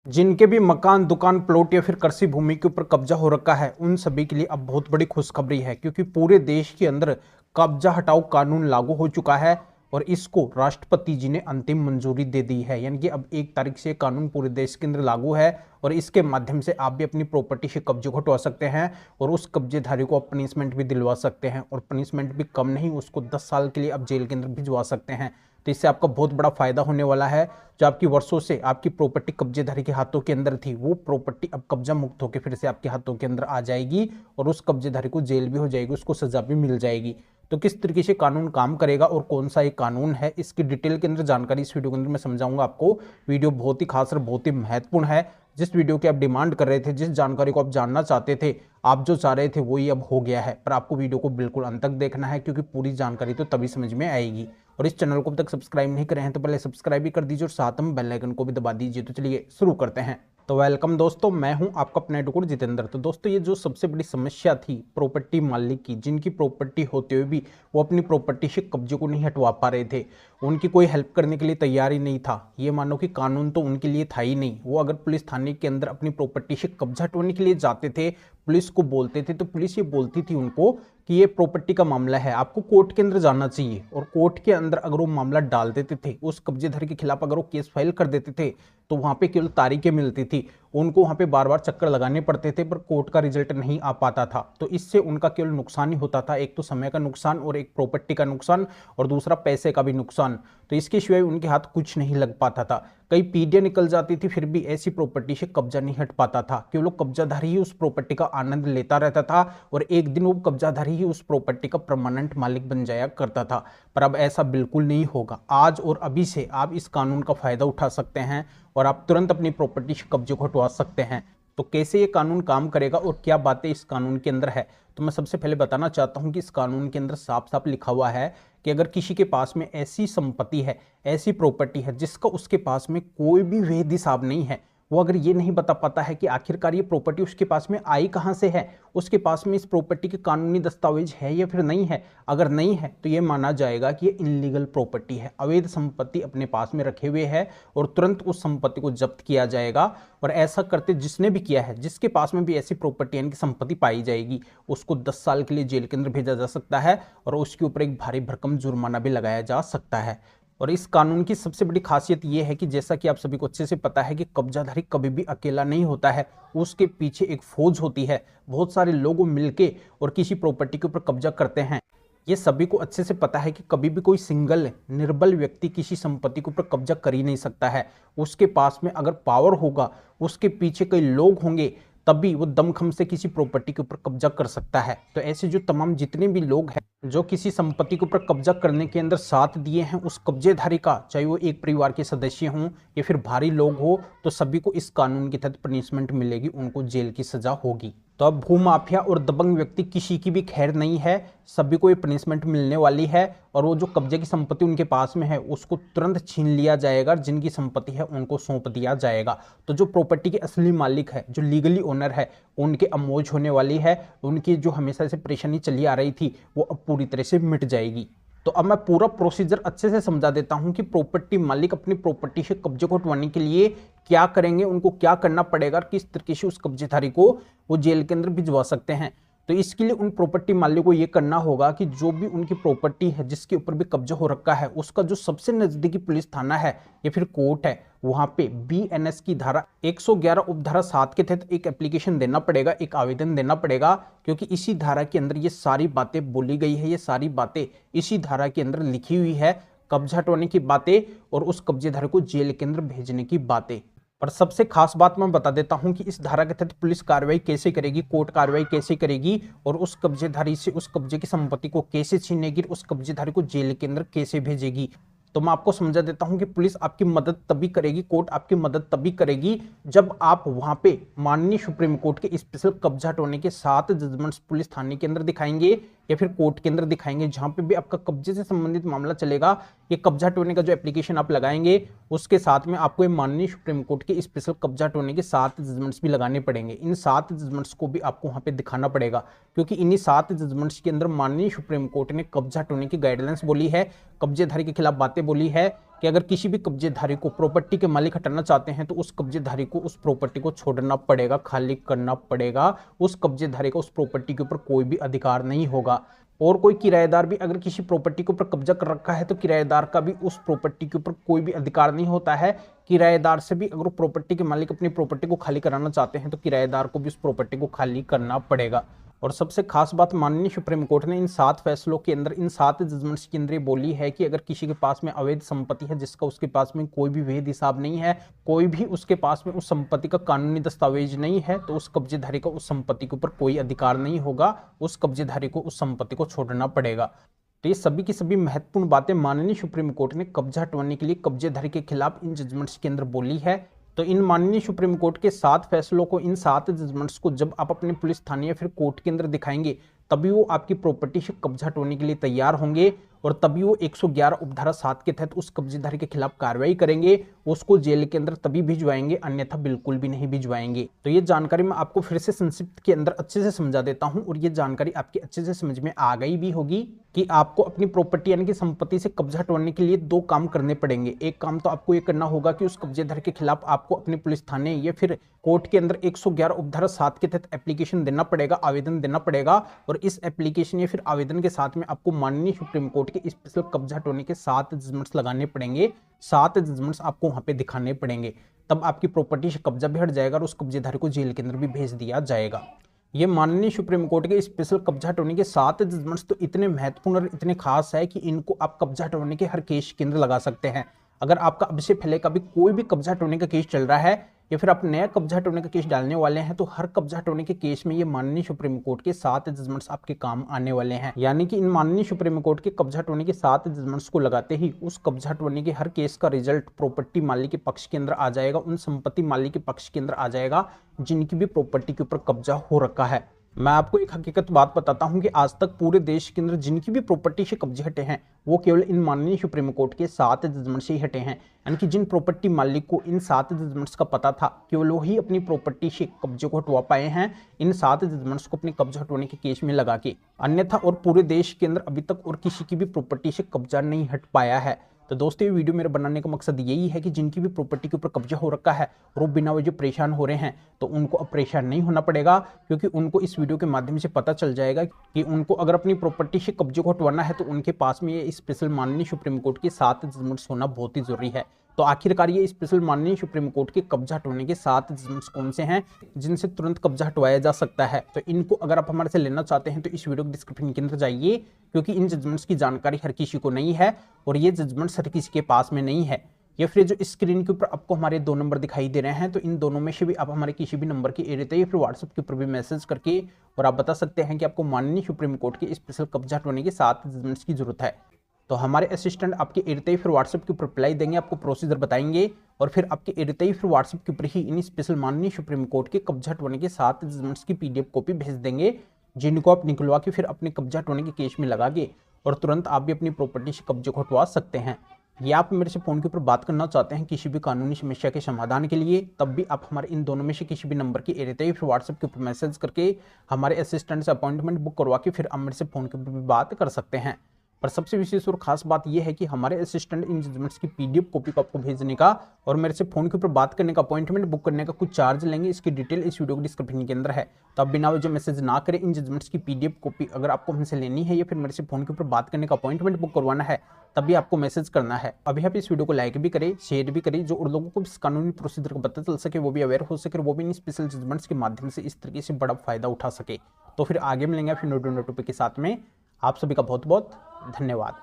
जिनके भी मकान, दुकान, प्लॉट या फिर कृषि भूमि के ऊपर कब्जा हो रखा है, उन सभी के लिए अब बहुत बड़ी खुशखबरी है, क्योंकि पूरे देश के अंदर कब्जा हटाओ कानून लागू हो चुका है और इसको राष्ट्रपति जी ने अंतिम मंजूरी दे दी है। यानी कि अब 1 तारीख से कानून पूरे देश के अंदर लागू है और इसके माध्यम से आप भी अपनी प्रॉपर्टी से कब्जे को हटवा सकते हैं और उस कब्जेधारी को आप पनिशमेंट भी दिलवा सकते हैं और पनिशमेंट भी कम नहीं, उसको 10 साल के लिए आप जेल के अंदर भिजवा सकते हैं। तो इससे आपका बहुत बड़ा फायदा होने वाला है। जो आपकी वर्षों से आपकी प्रॉपर्टी कब्जेधारी के हाथों के अंदर थी, वो प्रॉपर्टी अब कब्जा मुक्त होकर फिर से आपके हाथों के अंदर आ जाएगी और उस कब्जेधारी को जेल भी हो जाएगी, उसको सजा भी मिल जाएगी। तो किस तरीके से कानून काम करेगा और कौन सा ये कानून है, इसकी डिटेल के अंदर जानकारी इस वीडियो के अंदर मैं समझाऊंगा आपको। वीडियो बहुत ही खास और बहुत ही महत्वपूर्ण है। जिस वीडियो की आप डिमांड कर रहे थे, जिस जानकारी को आप जानना चाहते थे, आप जो चाह रहे थे वही अब हो गया है। पर आपको वीडियो को बिल्कुल अंत तक देखना है, क्योंकि पूरी जानकारी तो तभी समझ में आएगी। और इस चैनल को अब तक सब्सक्राइब नहीं करे हैं तो पहले सब्सक्राइब भी कर दीजिए और साथ में बेल आइकन को भी दबा दीजिए। तो चलिए शुरू करते हैं। तो वेलकम दोस्तों, मैं हूं आपका अपना एडवोकेट जितेंद्र। तो दोस्तों, ये जो सबसे बड़ी समस्या थी प्रॉपर्टी मालिक की, जिनकी प्रॉपर्टी होते हुए भी वो अपनी प्रॉपर्टी से कब्जे को नहीं हटवा पा रहे थे, उनकी कोई हेल्प करने के लिए तैयार ही नहीं था। ये मानो कि कानून तो उनके लिए था ही नहीं। वो अगर पुलिस थाने के अंदर अपनी प्रॉपर्टी से कब्जा हटवाने के लिए जाते थे, पुलिस को बोलते थे, तो पुलिस ये बोलती थी उनको कि ये प्रॉपर्टी का मामला है, आपको कोर्ट के अंदर जाना चाहिए। और कोर्ट के अंदर अगर वो मामला डाल देते थे, उस कब्जेदार के खिलाफ अगर वो केस फाइल कर देते थे, तो वहां पे केवल तारीखें मिलती थी, उनको वहां पे बार बार चक्कर लगाने पड़ते थे, पर कोर्ट का रिजल्ट नहीं आ पाता था। तो इससे उनका केवल नुकसान ही होता था, एक तो समय का नुकसान और एक प्रॉपर्टी का नुकसान और दूसरा पैसे का भी नुकसान। तो इसके सिवाय उनके हाथ कुछ नहीं लग पाता था। कई पीढ़ियां निकल जाती थी, फिर भी ऐसी प्रॉपर्टी से कब्जा नहीं हट पाता था। केवल वो कब्जाधारी ही उस प्रॉपर्टी का आनंद लेता रहता था और एक दिन वो कब्जाधारी ही उस प्रॉपर्टी का परमानेंट मालिक बन जाया करता था। पर अब ऐसा बिल्कुल नहीं होगा। आज और अभी से आप इस कानून का फायदा उठा सकते हैं और आप तुरंत अपनी प्रॉपर्टी से कब्जे को हटवा सकते हैं। तो कैसे ये कानून काम करेगा और क्या बातें इस कानून के अंदर है, तो मैं सबसे पहले बताना चाहता हूं कि इस कानून के अंदर साफ साफ लिखा हुआ है कि अगर किसी के पास में ऐसी संपत्ति है, ऐसी प्रॉपर्टी है जिसका उसके पास में कोई भी वैध हिसाब नहीं है, वो अगर ये नहीं बता पाता है कि आखिरकार ये प्रॉपर्टी उसके पास में आई कहाँ से है, उसके पास में इस प्रॉपर्टी के कानूनी दस्तावेज है या फिर नहीं है, अगर नहीं है तो ये माना जाएगा कि ये इनलीगल प्रॉपर्टी है, अवैध संपत्ति अपने पास में रखे हुए है और तुरंत उस संपत्ति को जब्त किया जाएगा। और ऐसा करते जिसने भी किया है, जिसके पास में भी ऐसी प्रॉपर्टी यानी कि संपत्ति पाई जाएगी, उसको 10 साल के लिए जेल के अंदर भेजा जा सकता है और उसके ऊपर एक भारी भरकम जुर्माना भी लगाया जा सकता है। और इस कानून की सबसे बड़ी खासियत यह है कि जैसा कि आप सभी को अच्छे से पता है कि कब्जाधारी कभी भी अकेला नहीं होता है, उसके पीछे एक फौज होती है, बहुत सारे लोग मिलके और किसी प्रॉपर्टी के ऊपर कब्जा करते हैं। ये सभी को अच्छे से पता है कि कभी भी कोई सिंगल निर्बल व्यक्ति किसी संपत्ति के ऊपर कब्जा कर ही नहीं सकता है। उसके पास में अगर पावर होगा, उसके पीछे कई लोग होंगे, तभी वो दमखम से किसी प्रॉपर्टी के ऊपर कब्जा कर सकता है। तो ऐसे जो तमाम जितने भी लोग हैं जो किसी संपत्ति के ऊपर कब्जा करने के अंदर साथ दिए हैं, उस कब्जेधारी का, चाहे वो एक परिवार के सदस्य हों या फिर भारी लोग हो, तो सभी को इस कानून के तहत पनिशमेंट मिलेगी, उनको जेल की सजा होगी। तो अब भूमाफिया और दबंग व्यक्ति किसी की भी खैर नहीं है, सभी को ये पनिशमेंट मिलने वाली है और वो जो कब्जे की संपत्ति उनके पास में है उसको तुरंत छीन लिया जाएगा, जिनकी संपत्ति है उनको सौंप दिया जाएगा। तो जो प्रॉपर्टी के असली मालिक है, जो लीगली ओनर है, उनके अब मौज होने वाली है। उनकी जो हमेशा से परेशानी चली आ रही थी वो अब पूरी तरह से मिट जाएगी। तो अब मैं पूरा प्रोसीजर अच्छे से समझा देता हूं कि प्रॉपर्टी मालिक अपनी प्रॉपर्टी से कब्जे को हटवाने के लिए क्या करेंगे, उनको क्या करना पड़ेगा और किस तरीके से उस कब्जेधारी को वो जेल के अंदर भिजवा सकते हैं। तो इसके लिए उन प्रॉपर्टी मालिक को ये करना होगा कि जो भी उनकी प्रॉपर्टी है जिसके ऊपर भी कब्जा हो रखा है, उसका जो सबसे नजदीकी पुलिस थाना है या फिर कोर्ट है, वहां पे बीएनएस की धारा 111 उपधारा 7 के तहत एक एप्लीकेशन देना पड़ेगा, एक आवेदन देना पड़ेगा, क्योंकि इसी धारा के अंदर ये सारी बातें बोली गई है, ये सारी बातें इसी धारा के अंदर लिखी हुई है, कब्जा हटवाने की बातें और उस कब्जेधारी को जेल के अंदर भेजने की बातें। पर सबसे खास बात मैं बता देता हूं कि इस धारा के तहत पुलिस कार्रवाई कैसे करेगी, कोर्ट कार्रवाई कैसे करेगी और उस कब्जेधारी से उस कब्जे की संपत्ति को कैसे छीनेगी, उस कब्जेधारी को जेल के अंदर कैसे भेजेगी। तो मैं आपको समझा देता हूं कि पुलिस आपकी मदद तभी करेगी, कोर्ट आपकी मदद तभी करेगी जब आप वहां पे माननीय सुप्रीम कोर्ट के स्पेशल कब्जा हटवाने के 7 जजमेंट्स पुलिस थाने के अंदर दिखाएंगे या फिर कोर्ट के अंदर दिखाएंगे, जहां पे भी आपका कब्जे से संबंधित मामला चलेगा। ये कब्जा हटवाने का जो एप्लीकेशन आप लगाएंगे उसके साथ में आपको माननीय सुप्रीम कोर्ट के स्पेशल कब्जा हटवाने के 7 जजमेंट्स भी लगाने पड़ेंगे। इन 7 जजमेंट्स को भी आपको वहां पे दिखाना पड़ेगा, क्योंकि इन्हीं 7 जजमेंट्स के अंदर माननीय सुप्रीम कोर्ट ने कब्जा हटवाने की गाइडलाइंस बोली है, कब्जेधारी के खिलाफ बातें बोली है कि अगर किसी भी कब्जेधारी को प्रॉपर्टी के मालिक हटाना चाहते हैं तो उस कब्जेधारी को उस प्रॉपर्टी को छोड़ना पड़ेगा, खाली करना पड़ेगा। उस कब्जेधारी का उस प्रॉपर्टी के ऊपर कोई भी अधिकार नहीं होगा। और कोई किराएदार भी अगर किसी प्रॉपर्टी के ऊपर कब्जा कर रखा है तो किराएदार का भी उस प्रॉपर्टी के ऊपर कोई भी अधिकार नहीं होता है। किराएदार से भी अगर प्रॉपर्टी के मालिक अपनी प्रॉपर्टी को खाली कराना चाहते हैं तो किराएदार को भी उस प्रॉपर्टी को खाली करना पड़ेगा। और सबसे खास बात, माननीय सुप्रीम कोर्ट ने इन 7 फैसलों के अंदर, इन 7 जजमेंट्स के अंदर बोली है कि अगर किसी के पास में अवैध संपत्ति है जिसका उसके पास में कोई भी वैध हिसाब नहीं है, कोई भी उसके पास में उस संपत्ति का कानूनी दस्तावेज नहीं है, तो उस कब्जेधारी का उस संपत्ति के ऊपर कोई अधिकार नहीं होगा। उस कब्जेधारी को उस संपत्ति को छोड़ना पड़ेगा। तो ये सभी की सभी महत्वपूर्ण बातें माननीय सुप्रीम कोर्ट ने कब्जा हटवाने के लिए कब्जेधारी के खिलाफ इन जजमेंट्स के अंदर बोली है। तो इन माननीय सुप्रीम कोर्ट के 7 फैसलों को, इन 7 जजमेंट्स को जब आप अपने पुलिस थाने या फिर कोर्ट के अंदर दिखाएंगे तभी वो आपकी प्रॉपर्टी से कब्जा हटवाने के लिए तैयार होंगे और तभी वो 111 उपधारा 7 के तहत उस कब्जेदारी के खिलाफ कार्रवाई करेंगे, उसको जेल के अंदर तभी भिजवाएंगे, अन्यथा बिल्कुल भी नहीं भिजवाएंगे। तो ये जानकारी मैं आपको फिर से संक्षिप्त के अंदर अच्छे से समझा देता हूं और ये जानकारी आपकी अच्छे से समझ में आ गई भी होगी कि आपको अपनी प्रॉपर्टी यानी कि संपत्ति से कब्जा हटवाने के लिए 2 काम करने पड़ेंगे। एक काम तो आपको ये करना होगा कि उस कब्जेदार के खिलाफ आपको अपने पुलिस थाने या फिर कोर्ट के अंदर 111 उपधारा 7 के तहत एप्लीकेशन देना पड़ेगा, आवेदन देना पड़ेगा। और इस एप्लीकेशन या फिर आवेदन के साथ में आपको माननीय सुप्रीम कोर्ट के स्पेशल कब्जा हटवाने के 7 जजमेंट्स लगाने पड़ेंगे। 7 जजमेंट्स आपको वहां पे दिखाने पड़ेंगे, तब आपकी प्रॉपर्टी से कब्जा भी हट जाएगा और उस कब्जेधारी को जेल के अंदर भी भेज दिया जाएगा। ये माननीय सुप्रीम कोर्ट के स्पेशल कब्जा हटवाने के 7 जजमेंट्स तो इतने महत्वपूर्ण और इतने खास है कि इनको आप कब्जा हटवाने के हर केस के अंदर लगा सकते हैं। अगर आपका अब से पहले कभी कोई भी कब्जा हटवाने का केस चल रहा है या फिर आप नया कब्जा हटवाने का केस डालने वाले हैं तो हर कब्जा हटवाने के केस में ये माननीय सुप्रीम कोर्ट के 7 जजमेंट्स आपके काम आने वाले हैं। यानी कि इन माननीय सुप्रीम कोर्ट के कब्जा हटवाने के 7 जजमेंट्स को लगाते ही उस कब्जा हटवाने के हर केस का रिजल्ट प्रॉपर्टी मालिक के पक्ष के अंदर आ जाएगा, उन संपत्ति मालिक के पक्ष के अंदर आ जाएगा जिनकी भी प्रॉपर्टी के ऊपर कब्जा हो रखा है। मैं आपको एक हकीकत बात बताता हूं कि आज तक पूरे देश के अंदर जिनकी भी प्रॉपर्टी से कब्जे हटे हैं वो केवल इन माननीय सुप्रीम कोर्ट के 7 जजमेंट से ही हटे हैं। यानी कि जिन प्रॉपर्टी मालिक को इन 7 जजमेंट्स का पता था केवल वो ही अपनी प्रॉपर्टी से कब्जे को हटवा पाए हैं इन 7 जजमेंट्स को अपने कब्जा हटवाने के केस में लगा के। अन्यथा और पूरे देश के अंदर अभी तक और किसी की भी प्रॉपर्टी से कब्जा नहीं हट पाया है। तो दोस्तों ये वीडियो मेरे बनाने का मकसद यही है कि जिनकी भी प्रॉपर्टी के ऊपर कब्जा हो रखा है और वो बिना वजह परेशान हो रहे हैं तो उनको अब परेशान नहीं होना पड़ेगा, क्योंकि उनको इस वीडियो के माध्यम से पता चल जाएगा कि उनको अगर अपनी प्रॉपर्टी से कब्जे को हटवाना है तो उनके पास में ये स्पेशल माननीय सुप्रीम कोर्ट के 7 जजमेंट्स होना बहुत ही जरूरी है। तो आखिरकार ये स्पेशल माननीय सुप्रीम कोर्ट के कब्जा हटवाने के 7 जजमेंट्स कौन से हैं जिनसे तुरंत कब्जा हटवाया जा सकता है। तो इनको अगर आप हमारे से लेना चाहते हैं तो इस वीडियो के डिस्क्रिप्शन के अंदर जाइए, क्योंकि इन जजमेंट्स की जानकारी हर किसी को नहीं है और ये जजमेंट्स हर किसी के पास में नहीं है। या फिर जो स्क्रीन के ऊपर आपको हमारे 2 नंबर दिखाई दे रहे हैं तो इन दोनों में से भी आप हमारे किसी भी नंबर की एरिया या फिर व्हाट्सएप के ऊपर भी मैसेज करके और आप बता सकते हैं कि आपको माननीय सुप्रीम कोर्ट के स्पेशल कब्जा हटवाने के 7 जजमेंट्स की जरूरत है। तो हमारे असिस्टेंट आपके एरिया फिर व्हाट्सएप के ऊपर रिप्लाई देंगे, आपको प्रोसीजर बताएंगे और फिर आपके एरिया फिर व्हाट्सएप के ऊपर ही इन स्पेशल माननीय सुप्रीम कोर्ट के कब्जा हटवाने के 7 जजमेंट्स की PDF कॉपी भेज देंगे, जिनको आप निकलवा के फिर अपने कब्जा हटवाने के केस में लगा के और तुरंत आप भी अपनी प्रॉपर्टी से कब्जे को हटवा सकते हैं। या आप मेरे से फ़ोन के ऊपर बात करना चाहते हैं किसी भी कानूनी समस्या के समाधान के लिए, तब भी आप हमारे इन दोनों में से किसी भी नंबर की एरिया फिर व्हाट्सएप के ऊपर मैसेज करके हमारे असिस्टेंट से अपॉइंटमेंट बुक करवा के फिर आप मेरे से फ़ोन के ऊपर भी बात कर सकते हैं। पर सबसे विशेष और खास बात यह है कि हमारे असिस्टेंट इन जजमेंट्स की PDF कॉपी को आपको भेजने का और मेरे से फोन के ऊपर बात करने का, अपॉइंटमेंट बुक करने का कुछ चार्ज लेंगे। इसकी डिटेल इस वीडियो के डिस्क्रिप्शन के अंदर है। तो आप बिना वजह मैसेज ना करें, इन जजमेंट्स की PDF कॉपी अगर आपको हमसे लेनी है या फिर मेरे से फोन के ऊपर बात करने का, अपॉइंटमेंट बुक करवाना है, तभी आपको मैसेज करना है। अभी आप इस वीडियो को लाइक भी करें, शेयर भी करें, जो और लोगों को इस कानूनी प्रोसीजर का पता चल सके, वो भी अवेयर हो सके, वो भी इन स्पेशल जजमेंट्स के माध्यम से इस तरीके से बड़ा फायदा उठा सके। तो फिर आगे मिलेंगे फिर नोटो के साथ में। आप सभी का बहुत बहुत धन्यवाद।